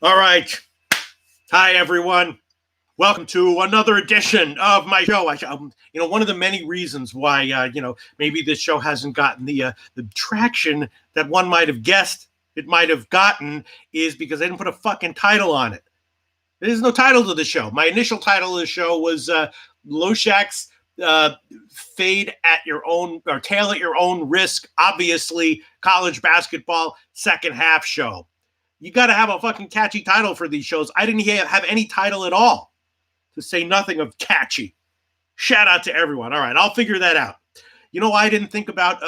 All right. Hi, everyone. Welcome to another edition of my show. One of the many reasons why, maybe this show hasn't gotten the traction that one might have guessed it might have gotten is because I didn't put a fucking title on it. There's no title to the show. My initial title of the show was Loshak's fade at your own or tail at your own risk. Obviously, college basketball second half show. You got to have a fucking catchy title for these shows. I didn't have any title at all, to say nothing of catchy. Shout out to everyone. All right, I'll figure that out. You know why I didn't think about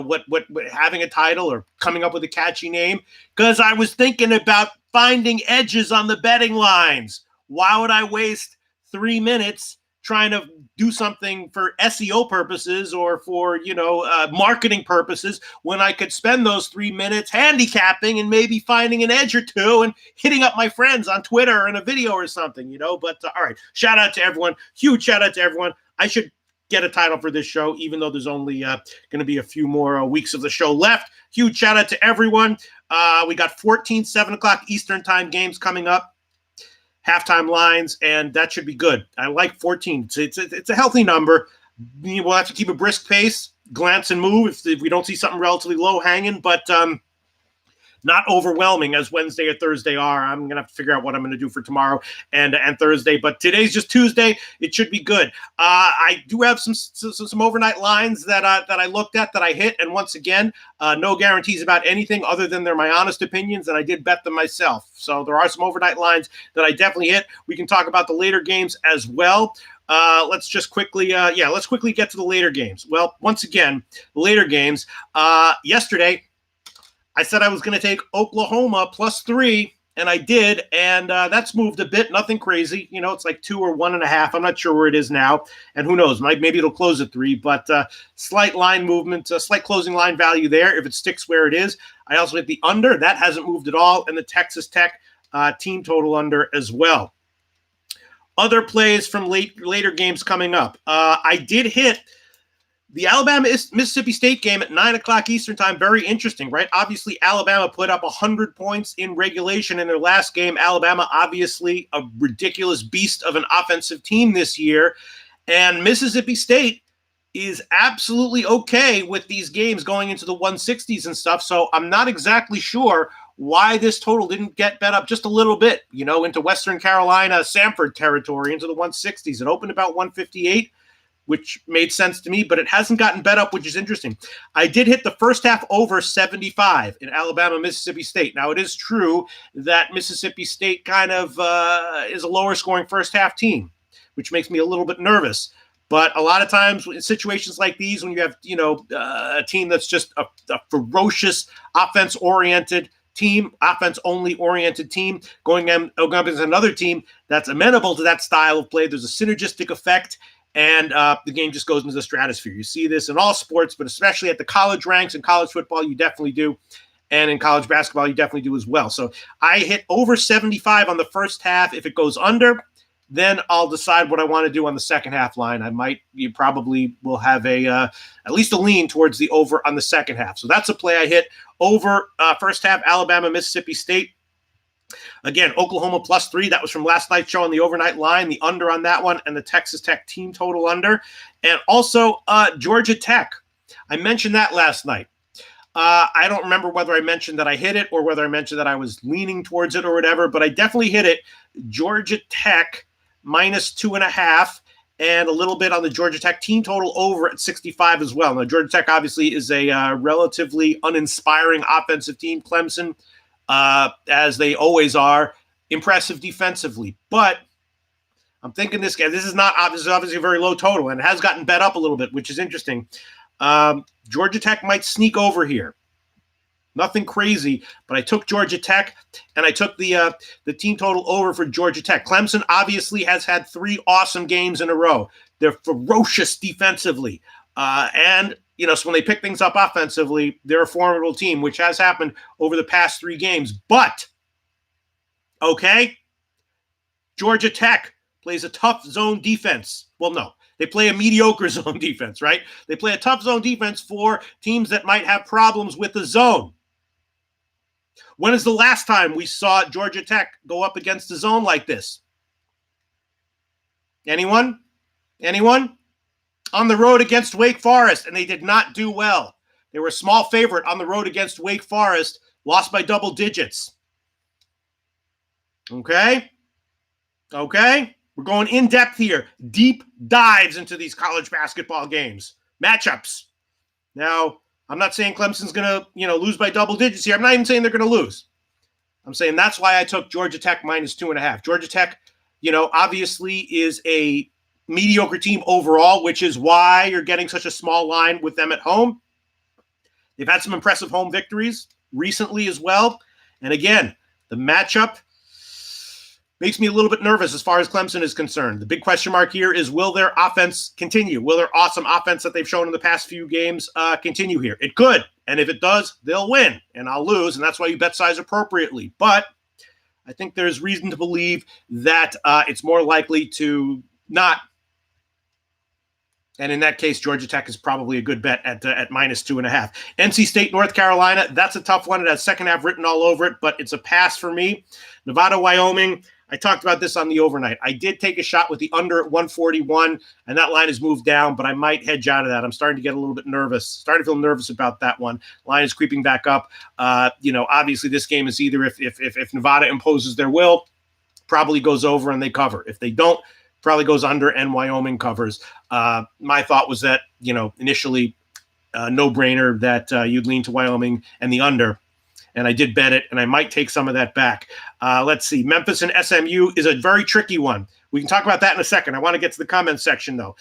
what having a title or coming up with a catchy name? Because I was thinking about finding edges on the betting lines. Why would I waste 3 minutes trying to do something for SEO purposes or for marketing purposes when I could spend those 3 minutes handicapping and maybe finding an edge or two and hitting up my friends on Twitter in a video or something, But all right, shout out to everyone. Huge shout out to everyone. I should get a title for this show, even though there's only going to be a few more weeks of the show left. Huge shout out to everyone. We got 14 7 o'clock Eastern time games coming up, halftime lines, and that should be good. I like 14. It's a healthy number. We'll have to keep a brisk pace, glance and move if we don't see something relatively low hanging, but not overwhelming as Wednesday or Thursday are. I'm going to have to figure out what I'm going to do for tomorrow and Thursday. But today's just Tuesday. It should be good. I do have some overnight lines that I looked at that I hit. And once again, no guarantees about anything other than they're my honest opinions. And I did bet them myself. So there are some overnight lines that I definitely hit. We can talk about the later games as well. Let's quickly get to the later games. Well, once again, later games. Yesterday, I said I was going to take Oklahoma +3, and I did, and that's moved a bit. Nothing crazy. It's like 2 or 1.5. I'm not sure where it is now, and who knows? Maybe it'll close at 3, but slight line movement, slight closing line value there if it sticks where it is. I also hit the under. That hasn't moved at all, and the Texas Tech team total under as well. Other plays from later games coming up. I did hit the Alabama-Mississippi State game at 9 o'clock Eastern time. Very interesting, right? Obviously, Alabama put up 100 points in regulation in their last game. Alabama, obviously, a ridiculous beast of an offensive team this year. And Mississippi State is absolutely okay with these games going into the 160s and stuff. So I'm not exactly sure why this total didn't get bet up just a little bit, into Western Carolina, Samford territory, into the 160s. It opened about 158. Which made sense to me, but it hasn't gotten bet up, which is interesting. I did hit the first half over 75 in Alabama, Mississippi State. Now, it is true that Mississippi State kind of is a lower scoring first half team, which makes me a little bit nervous. But a lot of times in situations like these, when you have, a team that's just a ferocious offense-only oriented team going against another team that's amenable to that style of play, there's a synergistic effect. And the game just goes into the stratosphere. You see this in all sports, but especially at the college ranks in college football, you definitely do. And in college basketball, you definitely do as well. So I hit over 75 on the first half. If it goes under, then I'll decide what I want to do on the second half line. You probably will have at least a lean towards the over on the second half. So that's a play I hit over first half, Alabama, Mississippi State. Again, Oklahoma +3. That was from last night's show on the overnight line, the under on that one, and the Texas Tech team total under. And also Georgia Tech. I mentioned that last night. I don't remember whether I mentioned that I hit it or whether I mentioned that I was leaning towards it or whatever, but I definitely hit it. Georgia Tech -2.5. And a little bit on the Georgia Tech team total over at 65 as well. Now, Georgia Tech obviously is a relatively uninspiring offensive team. Clemson, as they always are, impressive defensively. But I'm thinking this is obviously a very low total, and it has gotten bet up a little bit, which is interesting. Georgia Tech might sneak over here. Nothing crazy, but I took Georgia Tech, and I took the team total over for Georgia Tech. Clemson obviously has had 3 awesome games in a row. They're ferocious defensively. And so when they pick things up offensively, they're a formidable team, which has happened over the past 3 games. But, okay, Georgia Tech plays a tough zone defense. Well, no, they play a mediocre zone defense, right? They play a tough zone defense for teams that might have problems with the zone. When is the last time we saw Georgia Tech go up against the zone like this? Anyone? On the road against Wake Forest, and they did not do well. They were a small favorite on the road against Wake Forest, lost by double digits. Okay? We're going in depth here. Deep dives into these college basketball games. Matchups. Now, I'm not saying Clemson's going to, lose by double digits here. I'm not even saying they're going to lose. I'm saying that's why I took Georgia Tech minus 2.5. Georgia Tech, obviously is a mediocre team overall, which is why you're getting such a small line with them at home. They've had some impressive home victories recently as well. And again, the matchup makes me a little bit nervous as far as Clemson is concerned. The big question mark here is, will their offense continue? Will their awesome offense that they've shown in the past few games continue here? It could. And if it does, they'll win. And I'll lose. And that's why you bet size appropriately. But I think there's reason to believe that it's more likely to not. And in that case, Georgia Tech is probably a good bet at minus 2.5. NC State, North Carolina, that's a tough one. It has second half written all over it, but it's a pass for me. Nevada, Wyoming, I talked about this on the overnight. I did take a shot with the under at 141, and that line has moved down, but I might hedge out of that. I'm starting to get a little bit nervous, starting to feel nervous about that one. Line is creeping back up. Obviously this game is either if Nevada imposes their will, probably goes over and they cover. If they don't, probably goes under and Wyoming covers. My thought was that, initially no-brainer that you'd lean to Wyoming and the under. And I did bet it, and I might take some of that back. Let's see. Memphis and SMU is a very tricky one. We can talk about that in a second. I want to get to the comments section, though.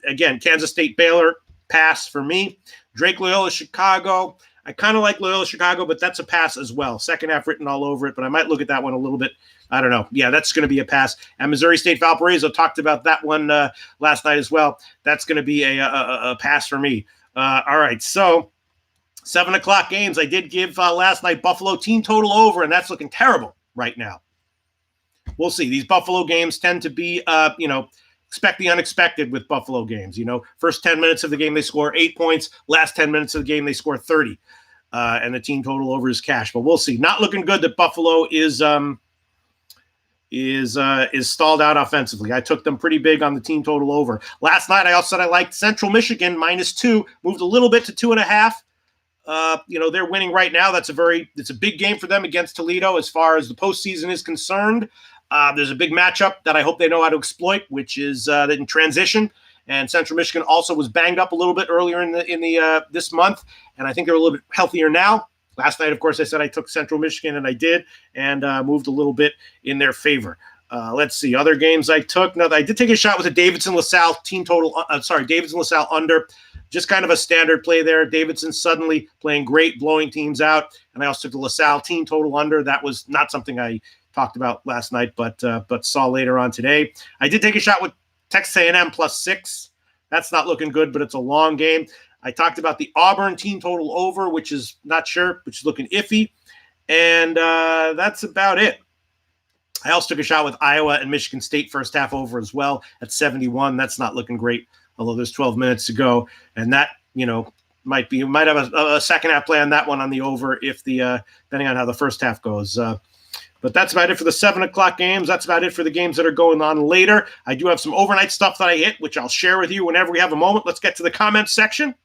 Again, Kansas State, Baylor, pass for me. Drake, Loyola, Chicago. I kind of like Loyola, Chicago, but that's a pass as well. Second half written all over it, but I might look at that one a little bit. I don't know. Yeah, that's going to be a pass. And Missouri State, Valparaiso, talked about that one last night as well. That's going to be a pass for me. All right, so 7 o'clock games. I did give last night Buffalo team total over, and that's looking terrible right now. We'll see. These Buffalo games tend to be, expect the unexpected with Buffalo games. First 10 minutes of the game, they score 8 points. Last 10 minutes of the game, they score 30. And the team total over is cash. But we'll see. Not looking good that Buffalo is stalled out offensively. I took them pretty big on the team total over. Last night, I also said I liked Central Michigan minus 2, moved a little bit to 2.5. They're winning right now. It's a big game for them against Toledo as far as the postseason is concerned. There's a big matchup that I hope they know how to exploit, which is in transition. And Central Michigan also was banged up a little bit earlier in the this month, and I think they're a little bit healthier now. Last night, of course, I said I took Central Michigan, and I did, and moved a little bit in their favor. Let's see. Other games I took. Now, I did take a shot with a Davidson-LaSalle team total. Davidson-LaSalle under. Just kind of a standard play there. Davidson suddenly playing great, blowing teams out. And I also took the LaSalle team total under. That was not something I talked about last night, but saw later on today. I did take a shot with Texas A&M +6. That's not looking good, but it's a long game. I talked about the Auburn team total over, which is not sure, which is looking iffy. And that's about it. I also took a shot with Iowa and Michigan State first half over as well at 71. That's not looking great, although there's 12 minutes to go. And that, might have a second half play on that one on the over if depending on how the first half goes. But that's about it for the 7 o'clock games. That's about it for the games that are going on later. I do have some overnight stuff that I hit, which I'll share with you whenever we have a moment. Let's get to the comments section.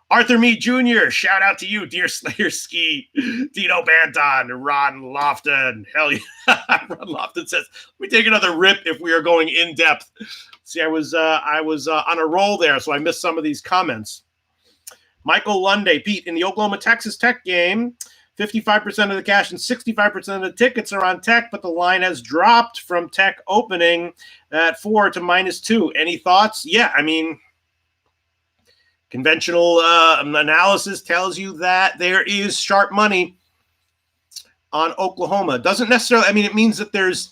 Arthur Meade Jr., shout out to you, Dear Slayer Ski, Dino Banton, Ron Lofton. Hell yeah. Ron Lofton says, we take another rip if we are going in depth. See, I was on a roll there, so I missed some of these comments. Michael Lunday, Pete, in the Oklahoma-Texas Tech game, 55% of the cash and 65% of the tickets are on Tech, but the line has dropped from Tech opening at 4 to -2. Any thoughts? Yeah, conventional analysis tells you that there is sharp money on Oklahoma. Doesn't necessarily, it means that there's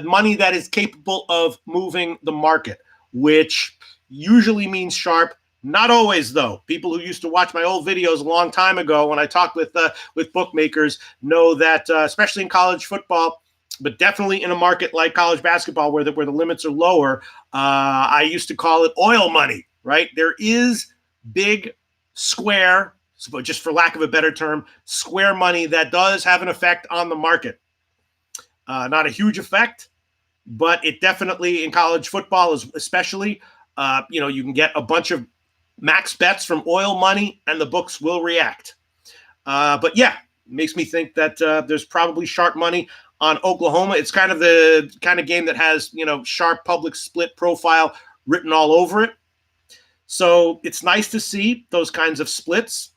money that is capable of moving the market, which usually means sharp. Not always, though. People who used to watch my old videos a long time ago when I talked with bookmakers know that, especially in college football, but definitely in a market like college basketball where the limits are lower, I used to call it oil money, right? There is big, square, so just for lack of a better term, square money that does have an effect on the market. Not a huge effect, but it definitely, in college football especially, you can get a bunch of max bets from oil money and the books will react. But yeah, it makes me think that there's probably sharp money on Oklahoma. It's kind of the kind of game that has, sharp public split profile written all over it. So it's nice to see those kinds of splits.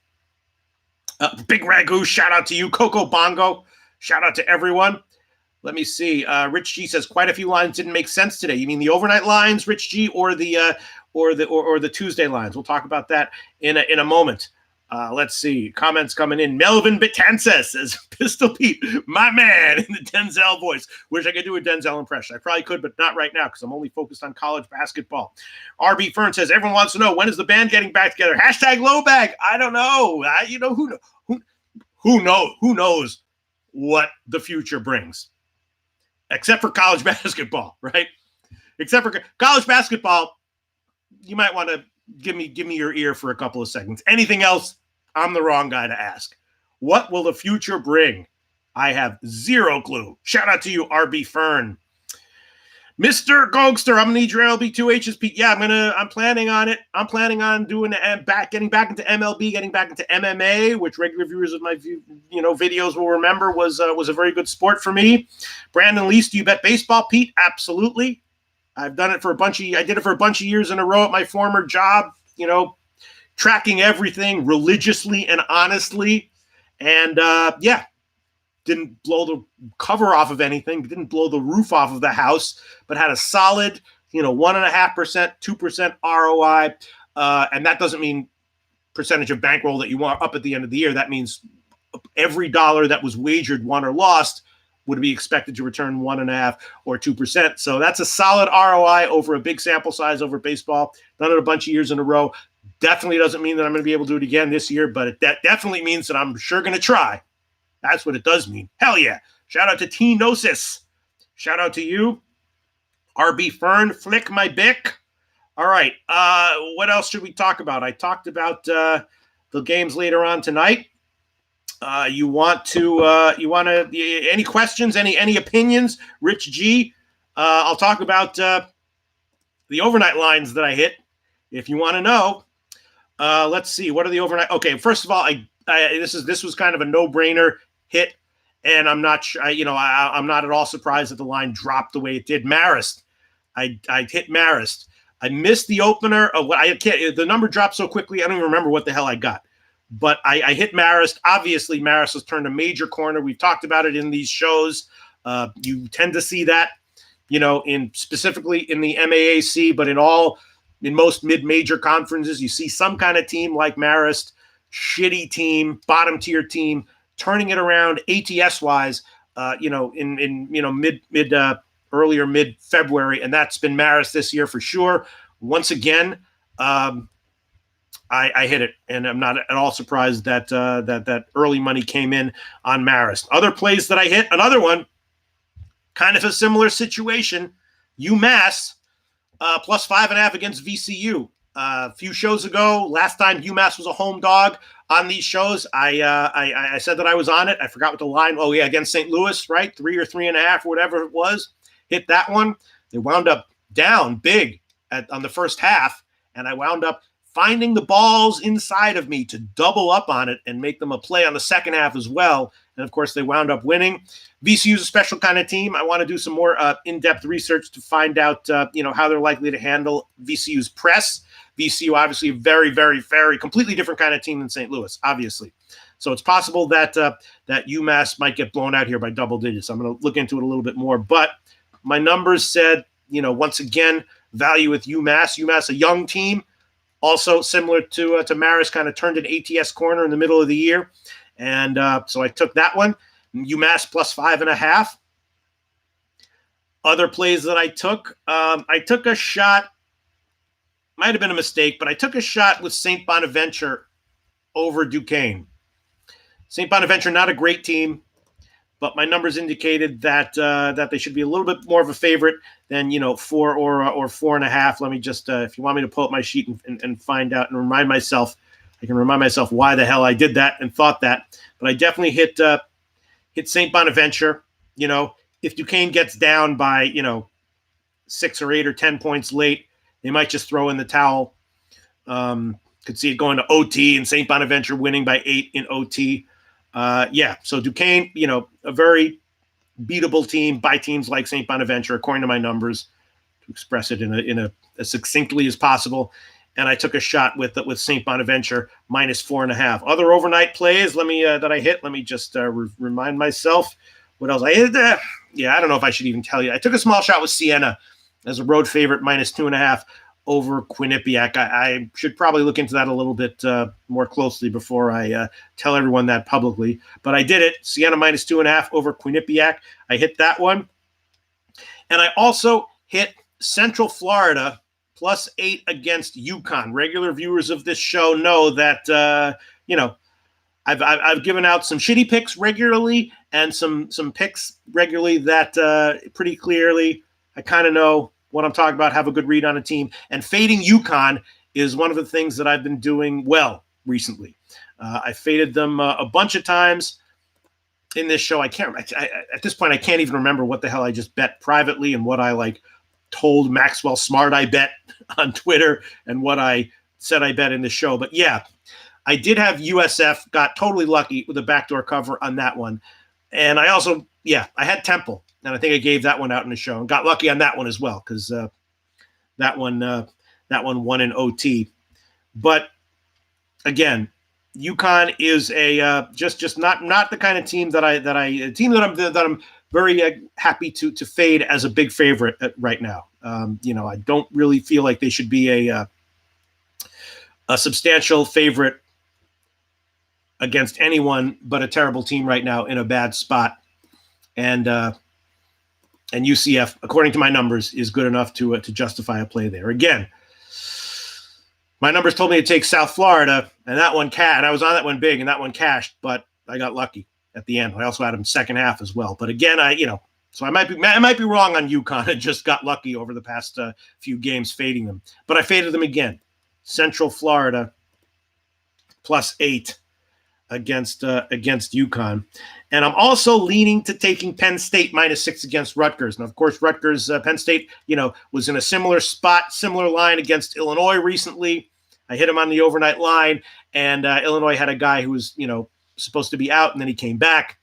Big Ragu, shout out to you. Coco Bongo, shout out to everyone. Let me see. Rich G says quite a few lines didn't make sense today. You mean the overnight lines, Rich G, or the Tuesday lines? We'll talk about that in a moment. Let's see. Comments coming in. Melvin Betances says, Pistol Pete, my man, in the Denzel voice. Wish I could do a Denzel impression. I probably could, but not right now because I'm only focused on college basketball. RB Fern says, everyone wants to know, when is the band getting back together? Hashtag low bag. I don't know. Who knows what the future brings? Except for college basketball, right? Except for college basketball, you might want to give me your ear for a couple of seconds. Anything else, I'm the wrong guy to ask. What will the future bring? I have zero clue. Shout out to you, RB Fern. Mr. Gogster, I'm gonna need your LB2H's. Yeah, I'm planning on it. I'm planning on getting back into MLB, getting back into MMA, which regular viewers of my videos will remember was a very good sport for me. Brandon Lease, do you bet baseball, Pete? Absolutely. I've done it I did it for a bunch of years in a row at my former job, tracking everything religiously and honestly. And didn't blow the cover off of anything, didn't blow the roof off of the house, but had a solid, 1.5%, 2% ROI. And that doesn't mean percentage of bankroll that you want up at the end of the year. That means every dollar that was wagered, won or lost, would be expected to return 1.5 or 2%. So that's a solid ROI over a big sample size over baseball. Done it a bunch of years in a row. Definitely doesn't mean that I'm going to be able to do it again this year, but that definitely means that I'm sure going to try. That's what it does mean. Hell yeah. Shout out to T-Nosis. Shout out to you. RB Fern, flick my bick. All right. What else should we talk about? I talked about the games later on tonight. You want to any questions, any opinions? Rich G. I'll talk about the overnight lines that I hit. If you want to know, let's see. What are the overnight? Okay. First of all, this was kind of a no-brainer hit, and I'm not sure. I'm not at all surprised that the line dropped the way it did. Marist, I hit Marist. I missed the opener of what I can't. The number dropped so quickly, I don't even remember what the hell I got. But I hit Marist. Obviously, Marist has turned a major corner. We've talked about it in these shows. You tend to see that, specifically in the MAAC, but in most mid-major conferences, you see some kind of team like Marist, shitty team, bottom tier team, turning it around ATS wise, earlier mid-February, and that's been Marist this year for sure. Once again, I hit it, and I'm not at all surprised that early money came in on Marist. Other plays that I hit, another one, kind of a similar situation, UMass plus 5.5 against VCU. A few shows ago, last time UMass was a home dog on these shows, I said that I was on it. I forgot what the line. Oh yeah, against St. Louis, right? 3 or 3.5 or whatever it was. Hit that one. They wound up down big on the first half, and I wound up finding the balls inside of me to double up on it and make them a play on the second half as well. And of course, they wound up winning. VCU's a special kind of team. I want to do some more in-depth research to find out, how they're likely to handle VCU's press. VCU, obviously, a very, very, very completely different kind of team than St. Louis, obviously. So it's possible that that UMass might get blown out here by double digits. I'm going to look into it a little bit more. But my numbers said, once again, value with UMass. UMass, a young team, also similar to Marist, kind of turned an ATS corner in the middle of the year. And so I took that one. UMass plus 5.5. Other plays that I took a shot. Might have been a mistake, but I took a shot with St. Bonaventure over Duquesne. St. Bonaventure, not a great team, but my numbers indicated that they should be a little bit more of a favorite than 4 or 4.5. Let me just, if you want me to pull up my sheet and find out and remind myself I can remind myself why the hell I did that and thought that. But I definitely hit St. Bonaventure. If Duquesne gets down by 6 or 8 or 10 points late, they might just throw in the towel. Could see it going to OT and St. Bonaventure winning by 8 in OT. So Duquesne, a very beatable team by teams like St. Bonaventure, according to my numbers, to express it in a as succinctly as possible. And I took a shot with St. Bonaventure -4.5. Other overnight plays that I hit. Let me just remind myself what else I hit. I don't know if I should even tell you. I took a small shot with Siena as a road favorite -2.5 over Quinnipiac. I should probably look into that a little bit more closely before I tell everyone that publicly. But I did it. Siena -2.5 over Quinnipiac. I hit that one. And I also hit Central Florida +8 against UConn. Regular viewers of this show know that, I've given out some shitty picks regularly and some picks regularly that pretty clearly I kind of know what I'm talking about, have a good read on a team. And fading UConn is one of the things that I've been doing well recently. I faded them a bunch of times in this show. At this point, I can't even remember what the hell I just bet privately and what I told Maxwell Smart I bet on Twitter and what I said I bet in the show. But yeah, I did have USF, got totally lucky with a backdoor cover on that one. And I also, I had Temple. And I think I gave that one out in the show and got lucky on that one as well because that one won in OT. But again, UConn is a just not the kind of team that I'm very happy to fade as a big favorite right now. I don't really feel like they should be a substantial favorite against anyone but a terrible team right now in a bad spot. And UCF, according to my numbers, is good enough to justify a play there. Again, my numbers told me to take South Florida, and that one and I was on that one big, and that one cashed, but I got lucky at the end. I also had them second half as well. But again, so I might be wrong on UConn. I just got lucky over the past few games fading them, but I faded them again. Central Florida +8 against UConn. And I'm also leaning to taking Penn State -6 against Rutgers. And of course, Rutgers, Penn State, was in a similar spot, similar line against Illinois recently. I hit him on the overnight line, and Illinois had a guy who was, supposed to be out, and then he came back.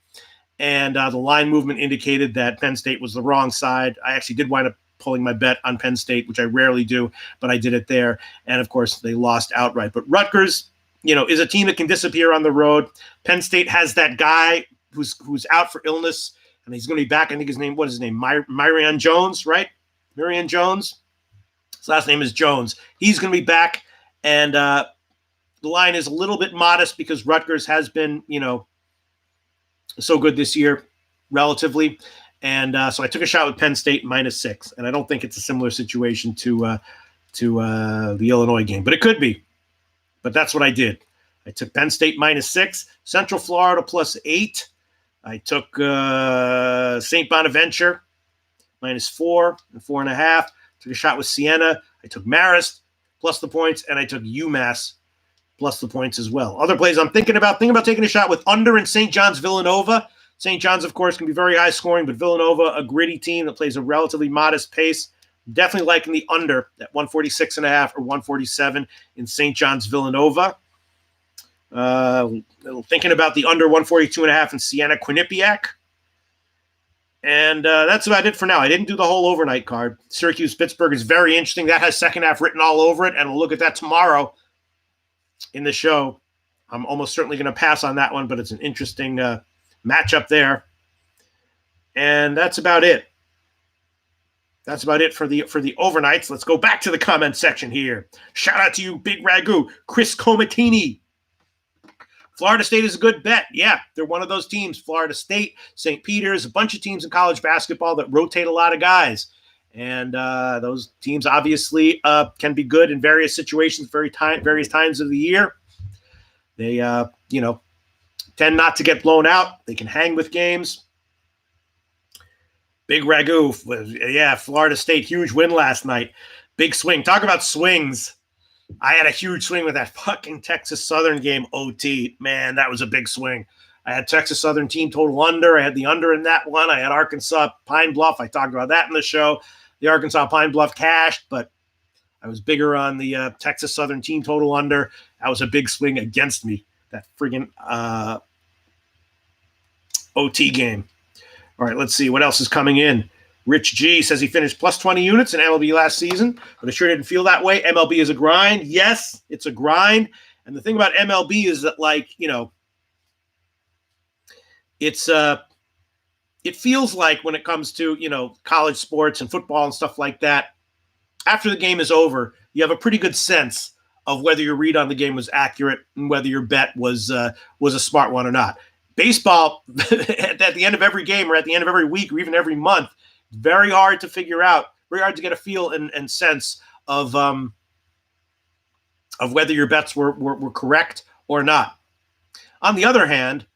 And the line movement indicated that Penn State was the wrong side. I actually did wind up pulling my bet on Penn State, which I rarely do, but I did it there. And of course, they lost outright. But Rutgers, is a team that can disappear on the road. Penn State has that guy who's out for illness, and he's going to be back. I think what is his name? Myrion Jones, right? Myrion Jones. His last name is Jones. He's going to be back, and the line is a little bit modest because Rutgers has been, so good this year, relatively. And so I took a shot with Penn State -6, and I don't think it's a similar situation to the Illinois game, but it could be. But that's what I did. I took Penn State -6, Central Florida +8. I took St. Bonaventure -4 and 4.5. Took a shot with Siena. I took Marist plus the points, and I took UMass plus the points as well. Other plays I'm thinking about taking a shot with under in St. John's Villanova. St. John's, of course, can be very high scoring, but Villanova, a gritty team that plays a relatively modest pace. Definitely liking the under at 146.5 or 147 in St. John's Villanova. Thinking about the under 142.5 in Siena Quinnipiac. And that's about it for now. I didn't do the whole overnight card. Syracuse-Pittsburgh is very interesting. That has second half written all over it, and we'll look at that tomorrow in the show. I'm almost certainly going to pass on that one, but it's an interesting matchup there. And that's about it. That's about it for the overnights. Let's go back to the comment section here. Shout out to you, Big Ragu, Chris Comatini. Florida State is a good bet. Yeah, they're one of those teams. Florida State, St. Peter's, a bunch of teams in college basketball that rotate a lot of guys. And those teams obviously can be good in various situations, various times of the year. They, tend not to get blown out. They can hang with games. Big Ragu, yeah, Florida State, huge win last night. Big swing. Talk about swings. I had a huge swing with that fucking Texas Southern game OT. Man, that was a big swing. I had Texas Southern team total under. I had the under in that one. I had Arkansas Pine Bluff. I talked about that in the show. The Arkansas Pine Bluff cashed, but I was bigger on the Texas Southern team total under. That was a big swing against me, that friggin' OT game. All right, let's see what else is coming in. Rich G says he finished plus 20 units in MLB last season, but it sure didn't feel that way. MLB is a grind. Yes, it's a grind. And the thing about MLB is that, like, you know, it's it feels like when it comes to, you know, college sports and football and stuff like that, after the game is over, you have a pretty good sense of whether your read on the game was accurate and whether your bet was a smart one or not. Baseball, at the end of every game or at the end of every week or even every month, very hard to figure out, very hard to get a feel and sense of whether your bets were correct or not. On the other hand,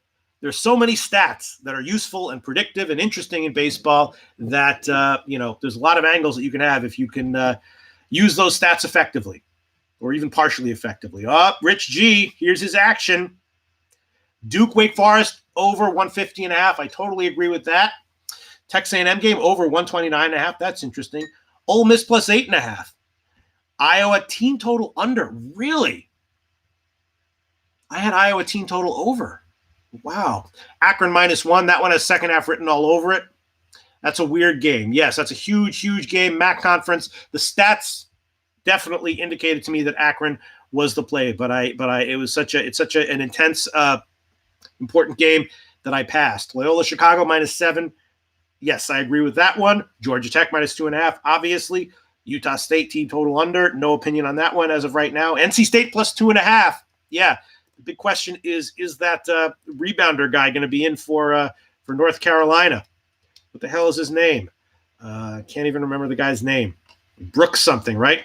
there's so many stats that are useful and predictive and interesting in baseball that, you know, there's a lot of angles that you can have if you can use those stats effectively or even partially effectively. Rich G, here's his action. Duke Wake Forest over 150.5. I totally agree with that. Texas A&M game over 129.5. That's interesting. Ole Miss plus 8.5. Iowa team total under. Really? I had Iowa team total over. Wow. Akron -1. That one has second half written all over it. That's a weird game. Yes, that's a huge, huge game. MAC conference. The stats definitely indicated to me that Akron was the play, but it was such an intense, important game that I passed. Loyola Chicago -7. Yes, I agree with that one. Georgia Tech -2.5. Obviously, Utah State team total under. No opinion on that one as of right now. NC State plus 2.5. Yeah. The big question is that rebounder guy going to be in for North Carolina? What the hell is his name? Can't even remember the guy's name. Brooks something, right?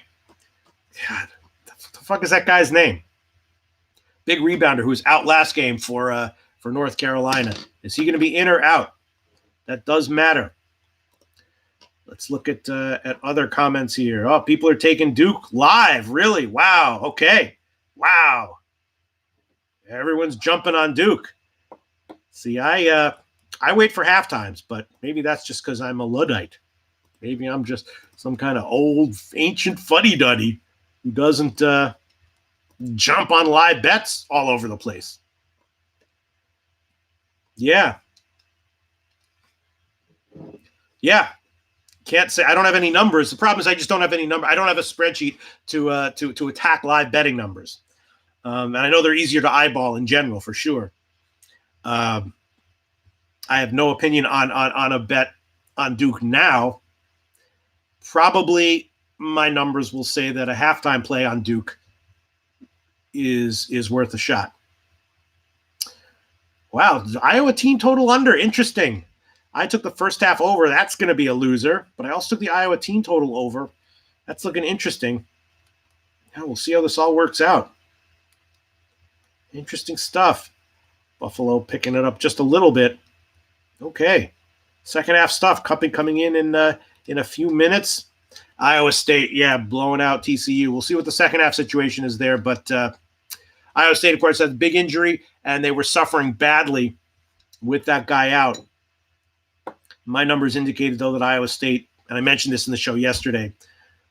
God, the fuck is that guy's name? Big rebounder who was out last game for North Carolina. Is he going to be in or out? That does matter. Let's look at other comments here. Oh, people are taking Duke live. Really? Wow. Okay. Wow. Everyone's jumping on Duke. See, I wait for half times, but maybe that's just because I'm a Luddite. Maybe I'm just some kind of old, ancient fuddy-duddy who doesn't jump on live bets all over the place. Yeah. Yeah. Can't say. I don't have any numbers. The problem is I just don't have any number. I don't have a spreadsheet to attack live betting numbers. And I know they're easier to eyeball in general, for sure. I have no opinion on a bet on Duke now. Probably my numbers will say that a halftime play on Duke is worth a shot. Wow, Iowa team total under. Interesting. I took the first half over. That's going to be a loser. But I also took the Iowa team total over. That's looking interesting. Yeah, we'll see how this all works out. Interesting stuff. Buffalo picking it up just a little bit. Okay. Second half stuff coming in a few minutes. Iowa State, yeah, blowing out TCU. We'll see what the second half situation is there. But Iowa State, of course, had a big injury, and they were suffering badly with that guy out. My numbers indicated, though, that Iowa State, and I mentioned this in the show yesterday,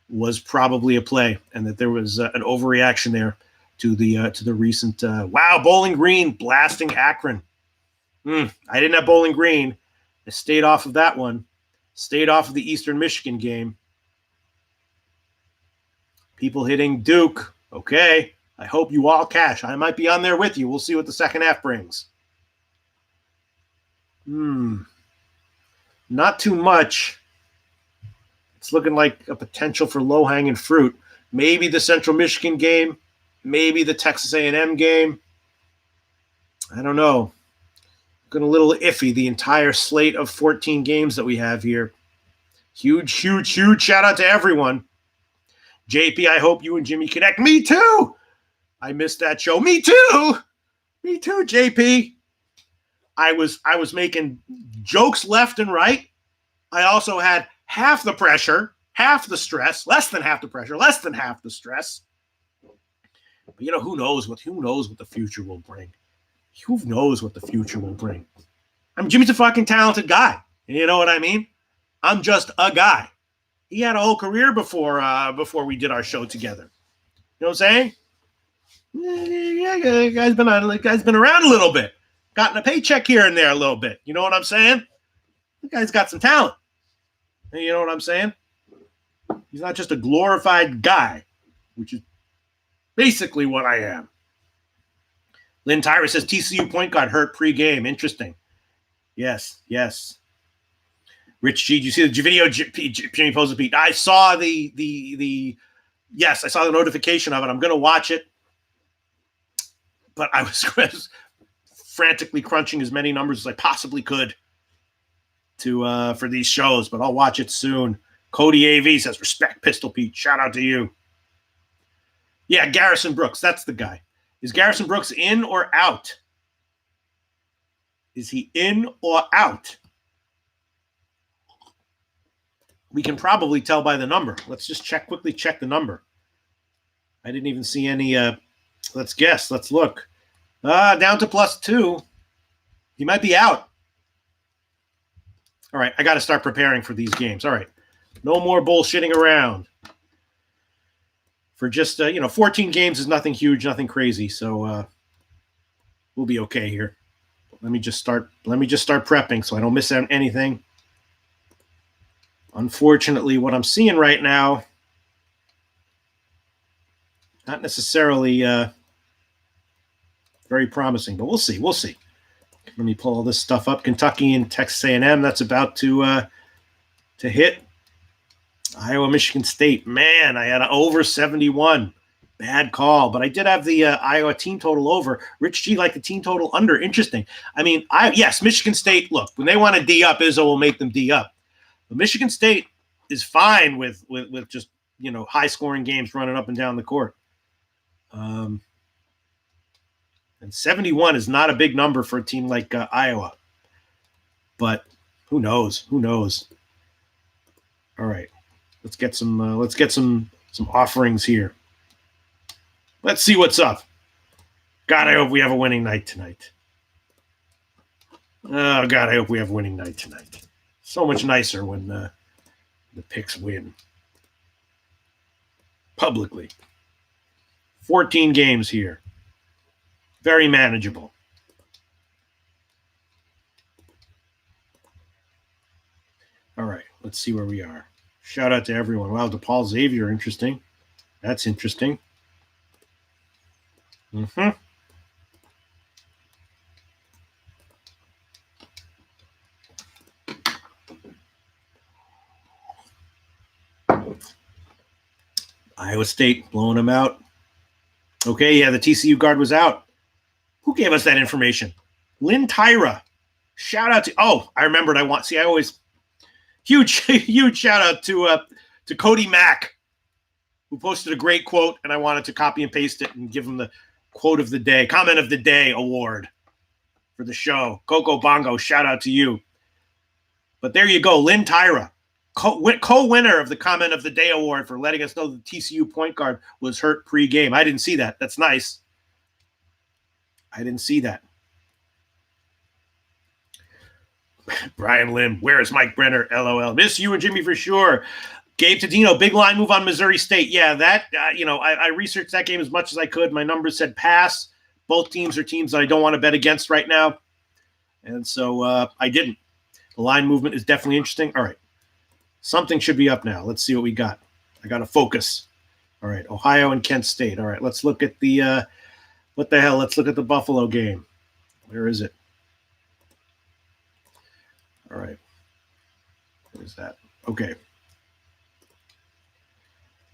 was probably a play, and that there was an overreaction there to the recent Bowling Green blasting Akron. I didn't have Bowling Green. I stayed off of that one. Stayed off of the Eastern Michigan game. People hitting Duke. Okay. I hope you all cash. I might be on there with you. We'll see what the second half brings. Not too much. It's looking like a potential for low-hanging fruit. Maybe the Central Michigan game. Maybe the Texas A&M game. I don't know. Looking a little iffy, the entire slate of 14 games that we have here. Huge, huge, huge shout out to everyone. JP, I hope you and Jimmy connect. Me too. I missed that show. Me too. Me too, JP. I was making jokes left and right. I also had half the pressure, half the stress, less than half the pressure, less than half the stress. But who knows what the future will bring. Who knows what the future will bring. I mean, Jimmy's a fucking talented guy. You know what I mean? I'm just a guy. He had a whole career before we did our show together. You know what I'm saying? Yeah, guy's been around a little bit, gotten a paycheck here and there a little bit. You know what I'm saying? The guy's got some talent. You know what I'm saying? He's not just a glorified guy, which is basically what I am. Lynn Tyra says TCU point guard hurt pre-game. Interesting. Yes. Rich G, did you see the video Jimmy posted, Pete? I saw yes, I saw the notification of it. I'm going to watch it. But I was frantically crunching as many numbers as I possibly could for these shows, but I'll watch it soon. Cody AV says, respect Pistol Pete. Shout out to you. Yeah, Garrison Brooks. That's the guy. Is Garrison Brooks in or out? Is he in or out? We can probably tell by the number. Let's just quickly check the number. I didn't even see any. Let's guess. Let's look. Down to +2. He might be out. All right, I got to start preparing for these games. All right, no more bullshitting around. For just 14 games is nothing huge, nothing crazy. So we'll be okay here. Let me just start prepping so I don't miss out on anything. Unfortunately, what I'm seeing right now, not necessarily very promising, but we'll see. Let me pull all this stuff up. Kentucky and Texas A&M, that's about to hit. Iowa, Michigan State. Man, I had an over 71. Bad call, but I did have the Iowa team total over. Rich G liked the team total under. Interesting. I mean, yes, Michigan State, look, when they want to D up, Izzo will make them D up. But Michigan State is fine with just, high-scoring games running up and down the court. And 71 is not a big number for a team like Iowa. But who knows? All right. Let's get some offerings here. Let's see what's up. God, I hope we have a winning night tonight. Oh, God, I hope we have a winning night tonight. So much nicer when the picks win. Publicly. 14 games here. Very manageable. All right, let's see where we are. Shout out to everyone. Wow, DePaul Xavier, interesting. That's interesting. Iowa State blowing them out. Okay, yeah, the TCU guard was out. Who gave us that information? Lynn Tyra. Shout out to, I remembered. I always, huge shout out to Cody Mack, who posted a great quote, and I wanted to copy and paste it and give him the quote of the day, comment of the day award for the show. Coco Bongo, shout out to you. But there you go, Lynn Tyra, co-winner of the comment of the day award for letting us know the TCU point guard was hurt pre-game. I didn't see that. That's nice. I didn't see that. Brian Lim, where is Mike Brenner? LOL. Miss you and Jimmy for sure. Gabe Tadino, big line move on Missouri State. Yeah, that, I researched that game as much as I could. My numbers said pass. Both teams are teams that I don't want to bet against right now. And so I didn't. The line movement is definitely interesting. All right. Something should be up now. Let's see what we got. I got to focus. All right. Ohio and Kent State. All right. Let's look at the what the hell? Let's look at the Buffalo game. Where is it? All right. What is that? Okay.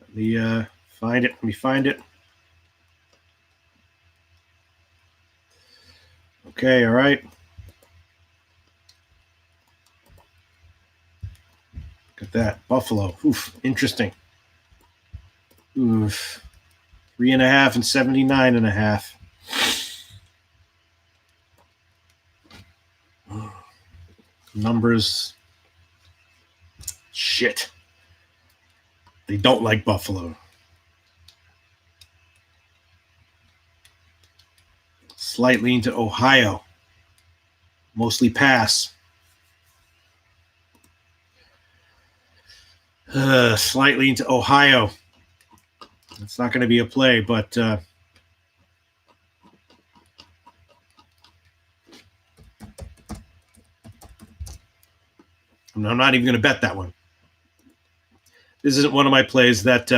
Let me find it. Let me find it. Okay. All right. Look at that. Buffalo. Oof. Interesting. Oof. 3.5 and 79.5. Numbers. Shit. They don't like Buffalo. Slight lean to Ohio. Mostly pass. Slight lean to Ohio. It's not going to be a play, but I'm not even going to bet that one. This isn't one of my plays that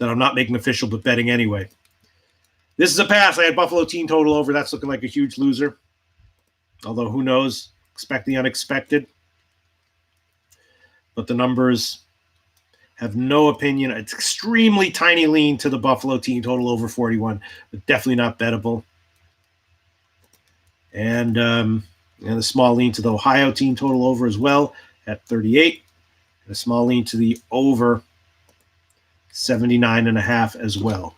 I'm not making official, but betting anyway. This is a pass. I had Buffalo team total over. That's looking like a huge loser. Although, who knows? Expect the unexpected. But the numbers have no opinion. It's extremely tiny lean to the Buffalo team total over 41, but definitely not bettable. And a small lean to the Ohio team total over as well at 38. And a small lean to the over 79.5 as well.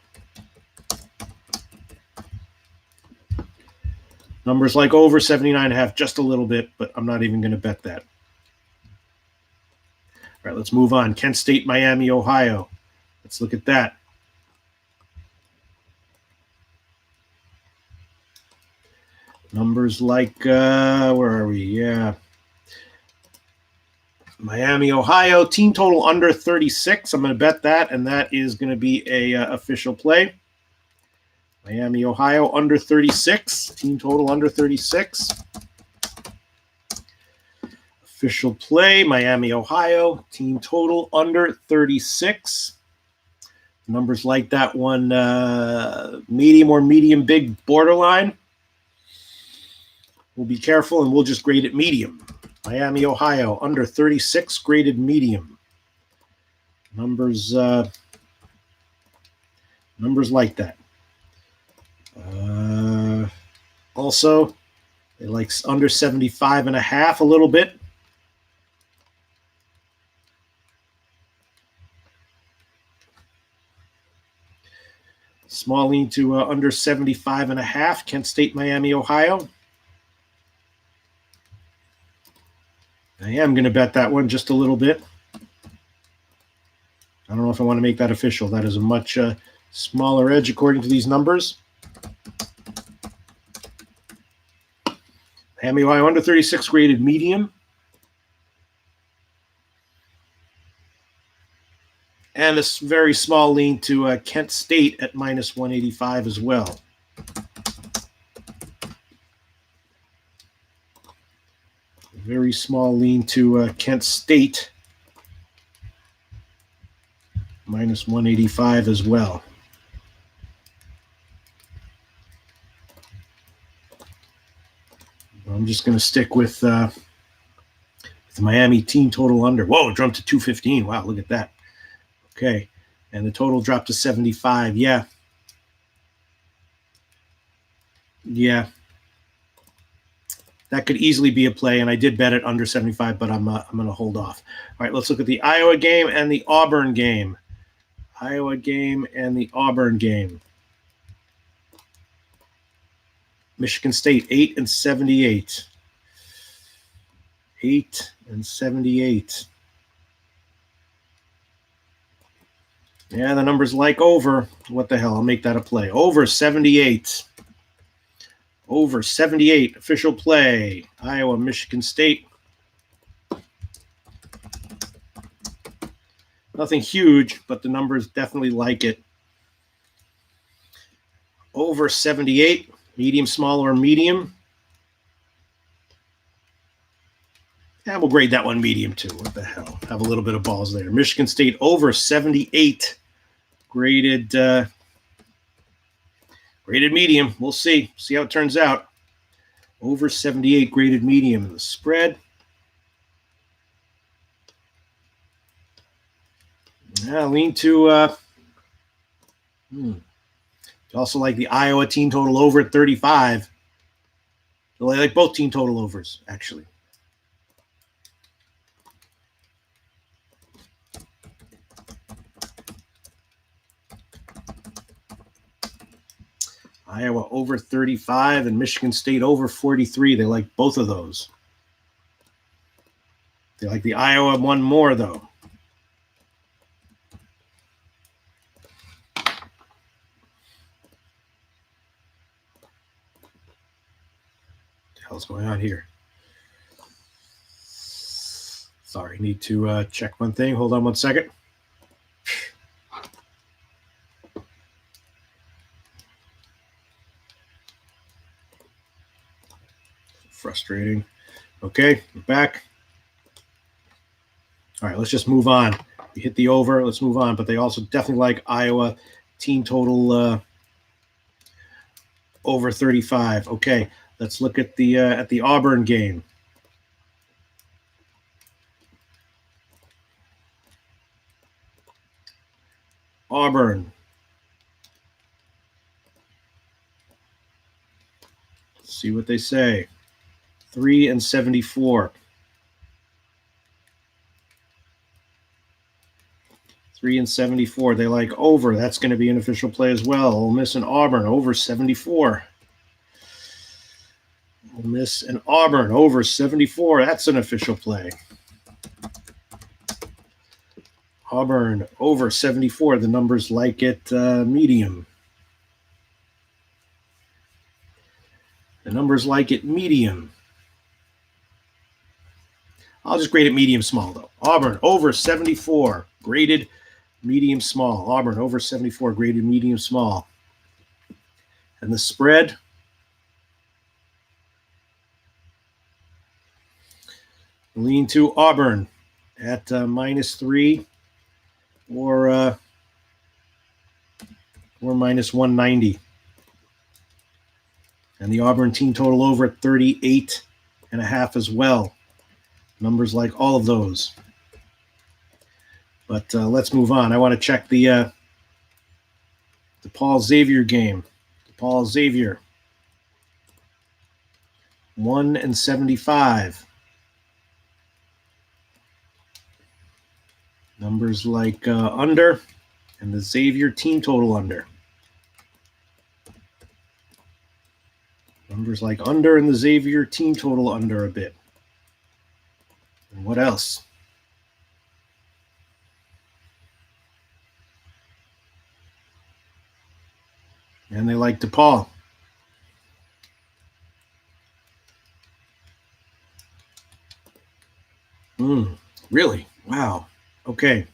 Numbers like over 79.5 just a little bit, but I'm not even going to bet that. All right, let's move on. Kent State, Miami, Ohio. Let's look at that. Numbers like, where are we? Yeah. Miami, Ohio, team total under 36. I'm going to bet that, and that is going to be a official play. Miami, Ohio, under 36. Team total under 36. Official play, Miami, Ohio, team total under 36. Numbers like that one, medium or medium big borderline. We'll be careful, and we'll just grade it medium. Miami, Ohio, under 36, graded medium. Numbers like that. Also, they like under 75.5 a little bit. Small lean to under 75.5. Kent State, Miami, Ohio. I am going to bet that one just a little bit. I don't know if I want to make that official. That is a much smaller edge according to these numbers. Miami, Ohio, under 36, graded medium. And a very small lean to Kent State at minus 185 as well. Very small lean to Kent State, minus 185 as well. I'm just going to stick with the Miami team total under. Whoa, it jumped to 215. Wow, look at that. Okay, and the total dropped to 75. Yeah. That could easily be a play, and I did bet it under 75, but I'm going to hold off. All right, let's look at the Iowa game and the Auburn game. Iowa game and the Auburn game. Michigan State, 8-78. 8-78. Yeah, the number's like over. What the hell? I'll make that a play. Over 78. Over 78. Official play. Iowa, Michigan State. Nothing huge, but the numbers definitely like it. Over 78. Medium, small, or medium. And we'll grade that one medium too. What the hell? Have a little bit of balls there. Michigan State over 78. Graded medium. We'll see. See how it turns out. Over 78 graded medium in the spread. Yeah, lean to also like the Iowa team total over at 35. So I like both team total overs, actually. Iowa over 35 and Michigan State over 43. They like both of those. They like the Iowa one more, though. hell's going on here? Sorry, need to check one thing. Hold on one second. Frustrating. Okay, we're back. All right, let's just move on. We hit the over. Let's move on. But they also definitely like Iowa team total over 35. Okay, let's look at the Auburn game. Auburn. Let's see what they say. 3-74. 3-74. They like over. That's going to be an official play as well. Ole Miss and Auburn over 74. Ole Miss and Auburn over 74. That's an official play. Auburn over 74. The numbers like it medium. The numbers like it medium. I'll just grade it medium small, though. Auburn over 74. Graded medium small. Auburn over 74. Graded medium small. And the spread. Lean to Auburn at -3 or -190. And the Auburn team total over at 38.5 as well. Numbers like all of those. But let's move on. I want to check the DePaul Xavier game. DePaul Xavier 1-75. Numbers like under, and the Xavier team total under. Numbers like under and the Xavier team total under a bit. And what else? And they like DePaul. Really? Wow. Okay.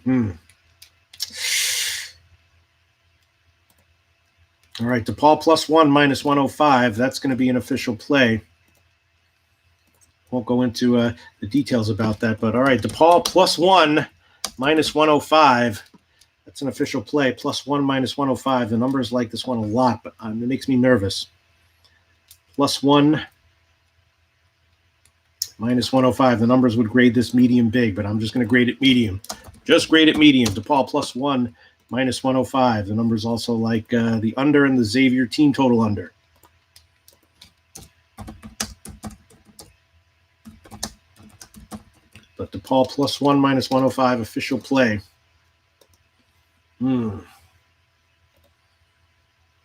All right, DePaul +1 -105. That's going to be an official play. Won't go into the details about that, but all right, DePaul +1 -105. That's an official play. +1 -105. The numbers like this one a lot, but it makes me nervous. +1 -105. The numbers would grade this medium big, but I'm just going to grade it medium. Just grade it medium. DePaul +1 -105. The numbers also like the under and the Xavier team total under. But DePaul +1 -105 official play.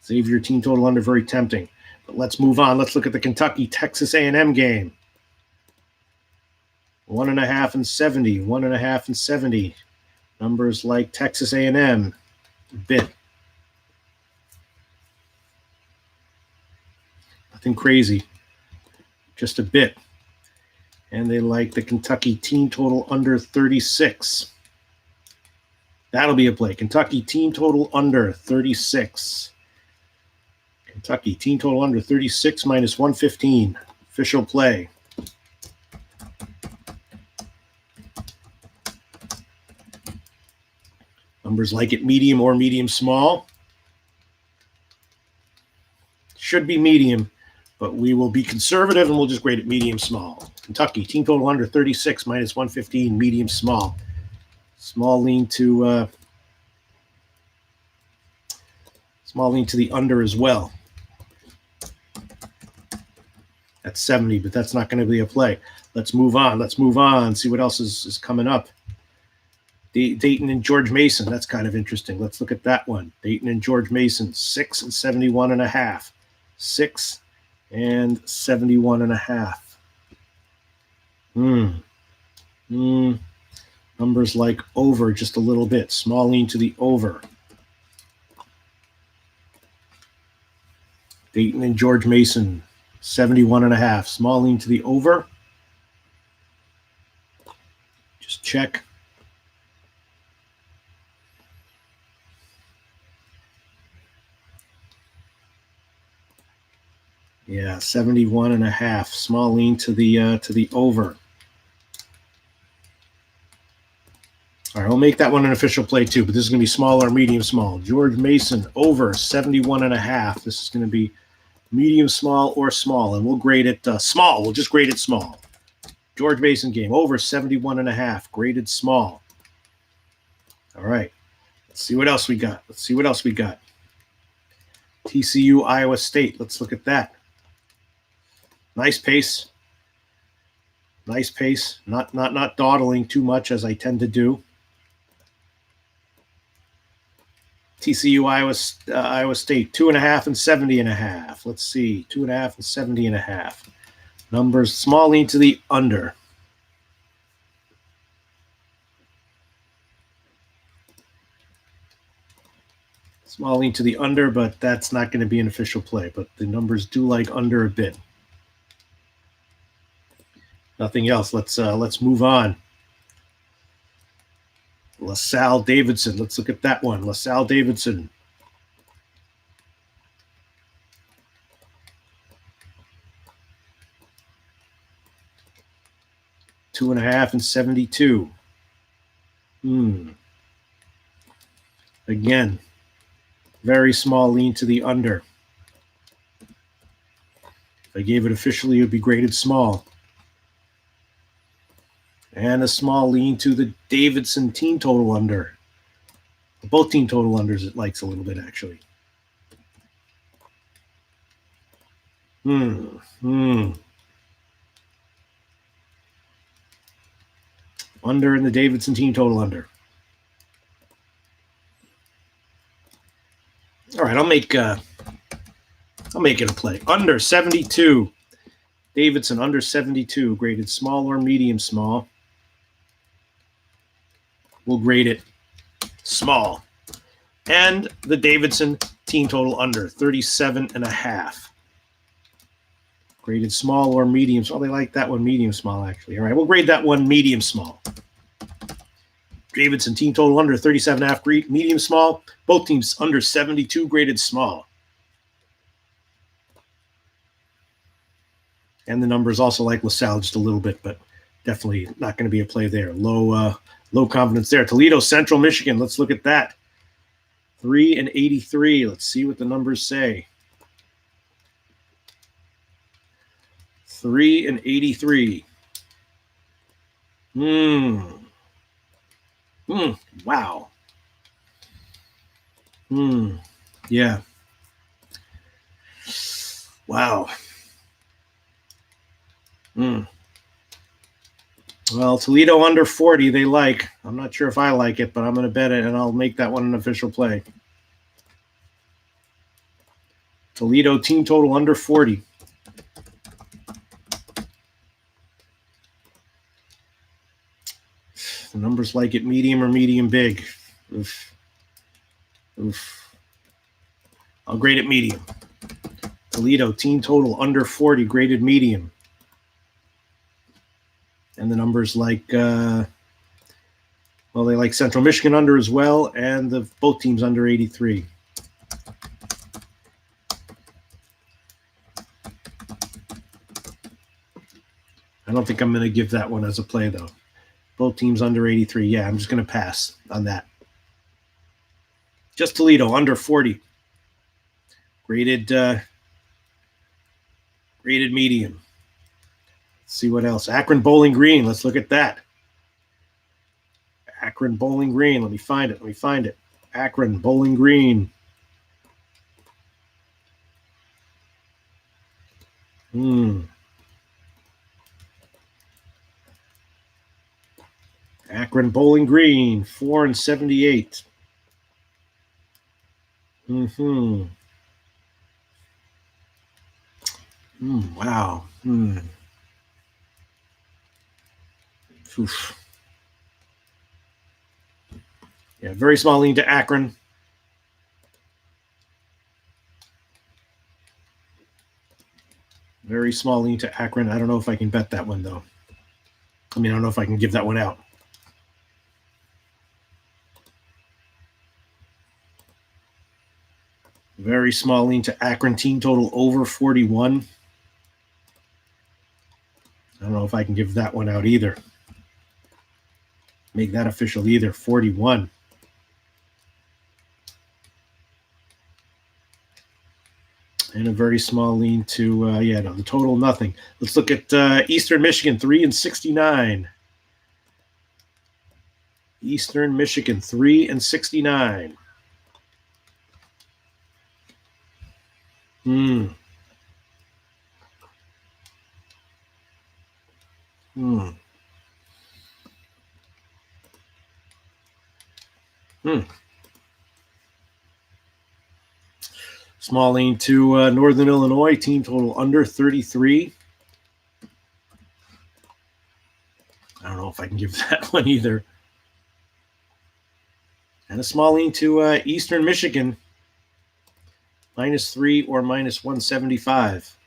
Xavier team total under, very tempting. But let's move on. Let's look at the Kentucky Texas A&M game. 1.5 and 70. 1.5 and 70. Numbers like Texas A&M a bit. Nothing crazy. Just a bit. And they like the Kentucky team total under 36. That'll be a play. Kentucky team total under 36. Kentucky team total under 36 -115. Official play. Numbers like it medium or medium small. Should be medium, but we will be conservative and we'll just grade it medium small. Kentucky team total under 36 -115, medium small. Small lean to the under as well. That's 70, but that's not going to be a play. Let's move on. Let's move on. See what else is coming up. Dayton and George Mason. That's kind of interesting. Let's look at that one. Dayton and George Mason, 6 and 71.5. 6 and 71.5. Numbers like over just a little bit. Small lean to the over. Dayton and George Mason, 71.5. Small lean to the over. Just check. Yeah, 71.5. Small lean to the over. All right, we'll make that one an official play too, but this is going to be small or medium small. George Mason over 71.5. This is going to be medium small or small, and we'll grade it small. We'll just grade it small. George Mason game over 71.5, graded small. All right, let's see what else we got. TCU Iowa State. Let's look at that. Nice pace. Not dawdling too much as I tend to do. TCU Iowa State 2.5 and 70.5. Let's see, 2.5 and 70.5. Numbers small lean to the under. Small lean to the under, but that's not going to be an official play. But the numbers do like under a bit. Nothing else. Let's move on. LaSalle Davidson. Let's look at that one. LaSalle Davidson. Two and a half and 72. Again, very small lean to the under. If I gave it officially, it would be graded small. And a small lean to the Davidson team total under. Both team total unders it likes a little bit, actually. Under in the Davidson team total under. All right, I'll make it a play. Under 72. Davidson under 72, graded small or medium small. We'll grade it small. And the Davidson team total under 37.5. Graded small or medium. Oh, they like that one medium small, actually. All right, we'll grade that one medium small. Davidson team total under 37.5, medium small. Both teams under 72, graded small. And the numbers also like LaSalle just a little bit, but definitely not going to be a play there. Low confidence there. Toledo Central Michigan. Let's look at that. 3 and 83. Let's see what the numbers say. 3 and 83. Wow. Yeah. Wow. Well, Toledo under 40, they like. I'm not sure if I like it, but I'm going to bet it, and I'll make that one an official play. Toledo team total under 40. The numbers like it medium or medium big. Oof. I'll grade it medium. Toledo team total under 40, graded medium. And the numbers like, they like Central Michigan under as well, and both teams under 83. I don't think I'm going to give that one as a play, though. Both teams under 83. Yeah, I'm just going to pass on that. Just Toledo under 40. Graded medium. Let's see what else. Akron Bowling Green. Let's look at that. Akron Bowling Green. Let me find it. Akron Bowling Green. Akron Bowling Green, 4 and 78. Wow. Oof. Yeah, very small lean to Akron. small lean to Akron. I don't know if I can bet that one, though. I mean, I don't know if I can give that one out. Very small lean to Akron. Team total over 41. I don't know if I can give that one out either. Make that official either. 41. And a very small lean to, the total nothing. Let's look at Eastern Michigan, 3-69. Eastern Michigan, 3-69. Small lean to Northern Illinois, team total under 33. I don't know if I can give that one either. And a small lean to Eastern Michigan, -3 or -175.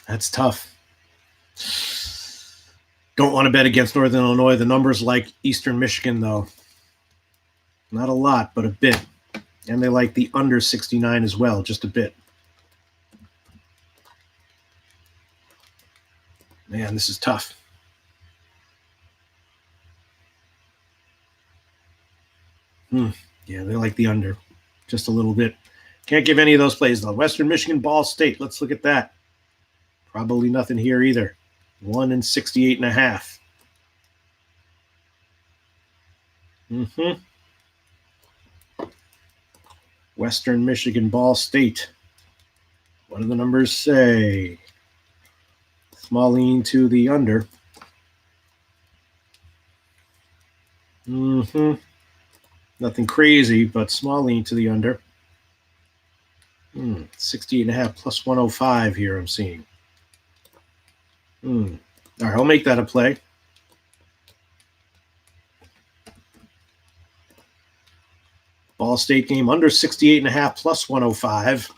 That's tough. Don't want to bet against Northern Illinois. The numbers like Eastern Michigan, though. Not a lot, but a bit. And they like the under 69 as well, just a bit. Man, this is tough. Yeah, they like the under just a little bit. Can't give any of those plays, though. Western Michigan, Ball State. Let's look at that. Probably nothing here either. 1-68.5. Western Michigan, Ball State. What do the numbers say? Small lean to the under. Nothing crazy, but small lean to the under. 68.5 plus 105 here I'm seeing. All right, I'll make that a play. Ball State game under 68.5 plus 105.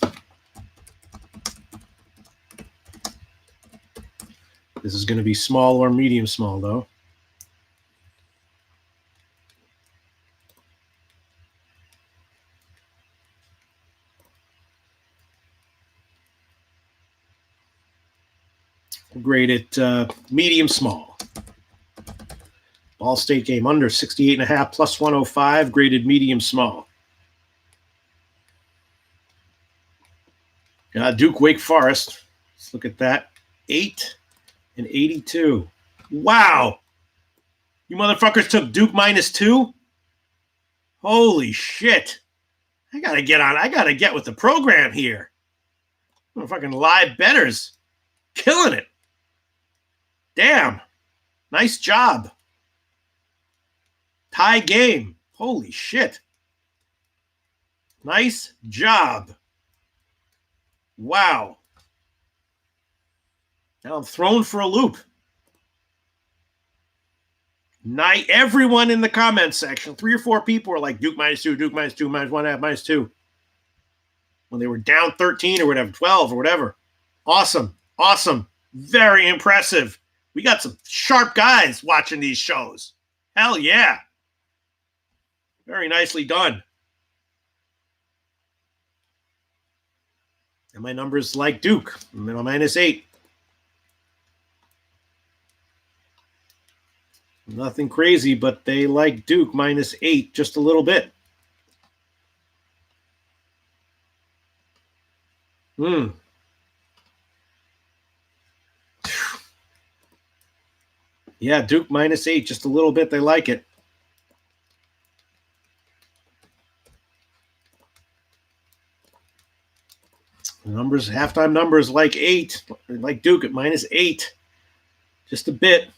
This is going to be small or medium small, though. We'll grade it medium small. Ball State game under 68.5 plus 105, graded medium small. Duke Wake Forest. Let's look at that. 8-82. Wow. You motherfuckers took Duke -2? Holy shit. I gotta get with the program here. Fucking live betters. Killing it. Damn. Nice job. Tie game. Holy shit. Nice job. Wow. Now I'm thrown for a loop. Everyone in the comments section, 3 or 4 people were like, Duke -2, Duke -2, -1.5, -2. When they were down 13 or whatever, 12 or whatever. Awesome. Awesome. Very impressive. We got some sharp guys watching these shows. Hell yeah. Very nicely done. And my numbers like Duke, -8. Nothing crazy, but they like Duke -8 just a little bit. Yeah, Duke -8 just a little bit. They like it. Numbers, halftime numbers like 8, like Duke at -8, just a bit.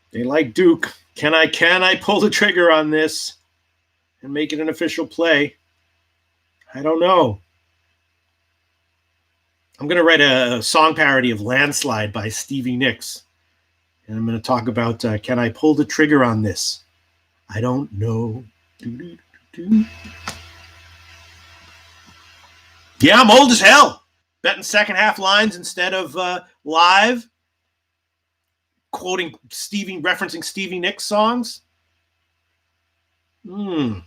They like Duke. Can I pull the trigger on this and make it an official play? I don't know. I'm going to write a song parody of Landslide by Stevie Nicks. And I'm going to talk about, can I pull the trigger on this? I don't know. Yeah, I'm old as hell. Betting second half lines instead of live. Referencing Stevie Nicks songs. You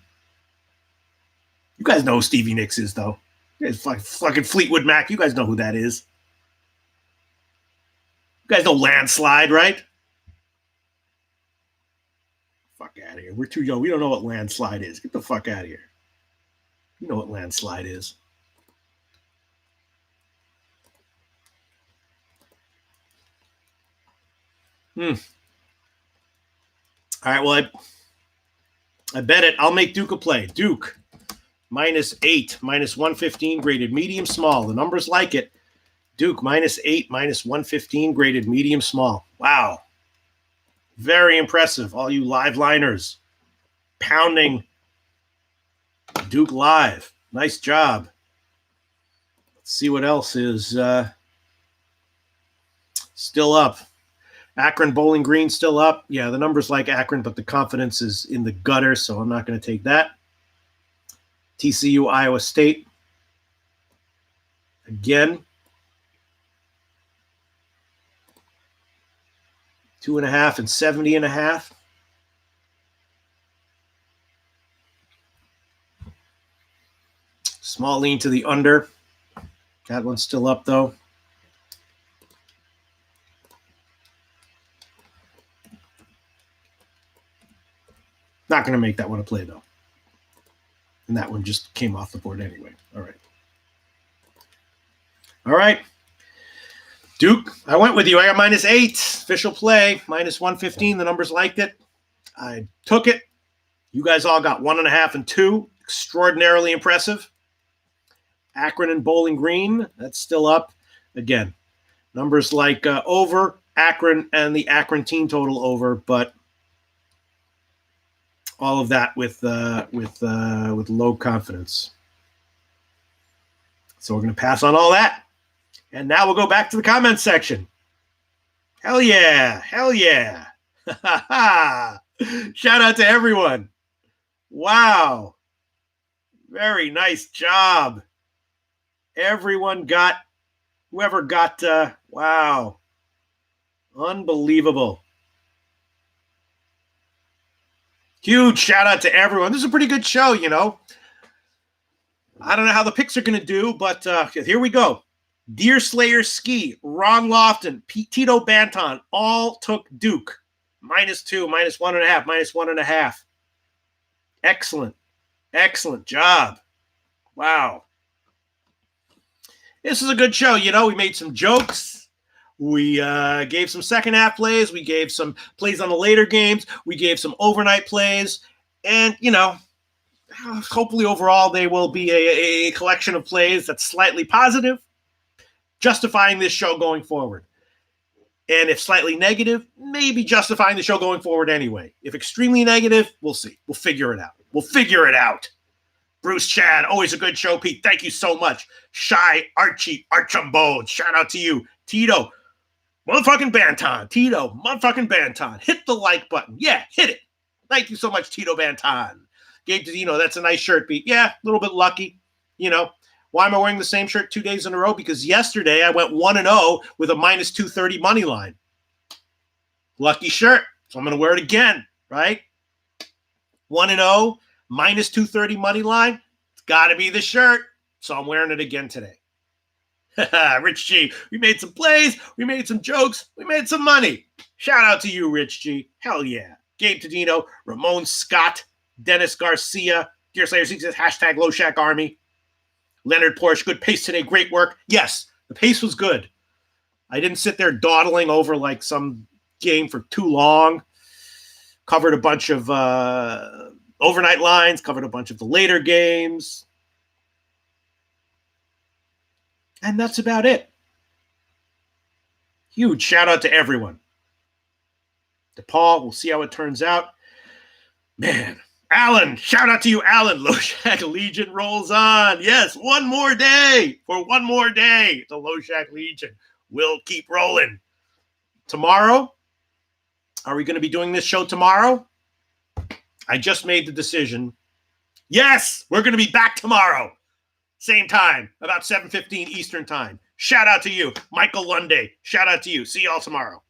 guys know who Stevie Nicks is, though. It's fucking Fleetwood Mac. You guys know who that is. You guys know Landslide, right? Fuck out of here. We're too young. We don't know what Landslide is. Get the fuck out of here. You know what Landslide is. All right, well, I bet it. I'll make Duke a play. Duke, -8, -115, graded medium small. The numbers like it. Duke, -8, -115, graded medium small. Wow. Very impressive, all you live liners. Pounding Duke live. Nice job. Let's see what else is still up. Akron Bowling Green still up. Yeah, the numbers like Akron, but the confidence is in the gutter, so I'm not going to take that. TCU Iowa State. Again. 2.5 and 70.5. Small lean to the under. That one's still up, though. Not going to make that one a play, though. And that one just came off the board anyway. All right. All right. Duke, I went with you. I got -8. Official play, -115. The numbers liked it. I took it. You guys all got 1.5 and 2. Extraordinarily impressive. Akron and Bowling Green, that's still up. Again, numbers like over, Akron and the Akron team total over, but all of that with low confidence. So we're going to pass on all that. And now we'll go back to the comments section. Hell yeah. Hell yeah. Shout out to everyone. Wow. Very nice job. Everyone got, whoever got, wow. Unbelievable. Huge shout out to everyone. This is a pretty good show, you know. I don't know how the picks are going to do, but here we go. Deer Slayer Ski, Ron Lofton, Tito Banton, all took Duke. -2, -1.5, -1.5. Excellent. Excellent job. Wow. This is a good show. You know, we made some jokes. We gave some second half plays. We gave some plays on the later games. We gave some overnight plays. And, you know, hopefully overall they will be a collection of plays that's slightly positive, justifying this show going forward. And if slightly negative, maybe justifying the show going forward anyway. If extremely negative, we'll see. We'll figure it out. We'll figure it out. Bruce Chad, always a good show, Pete. Thank you so much. Shy Archie Archambault, shout out to you. Tito, motherfucking Banton. Tito, motherfucking Banton. Hit the like button. Yeah, hit it. Thank you so much, Tito Banton. Gabe Dino, that's a nice shirt, Pete. Yeah, a little bit lucky. You know, why am I wearing the same shirt 2 days in a row? Because yesterday I went 1-0 with a -230 money line. Lucky shirt. So I'm going to wear it again, right? 1-0, -230 money line. It's got to be the shirt. So I'm wearing it again today. Rich G, we made some plays. We made some jokes. We made some money. Shout out to you, Rich G. Hell yeah. Gabe Tadino, Ramon Scott, Dennis Garcia, Dear Slayer says hashtag Low Shack Army. Leonard Porsche, good pace today. Great work. Yes, the pace was good. I didn't sit there dawdling over like some game for too long. Covered a bunch of overnight lines, covered a bunch of the later games. And that's about it. Huge shout out to everyone. DePaul, we'll see how it turns out. Man, Alan, shout out to you, Alan. Loshak Legion rolls on. Yes, one more day. For one more day, the Loshak Legion will keep rolling. Tomorrow, are we going to be doing this show tomorrow? I just made the decision. Yes, we're going to be back tomorrow. Same time, about 7:15 Eastern time. Shout out to you, Michael Lunday. Shout out to you. See y'all tomorrow.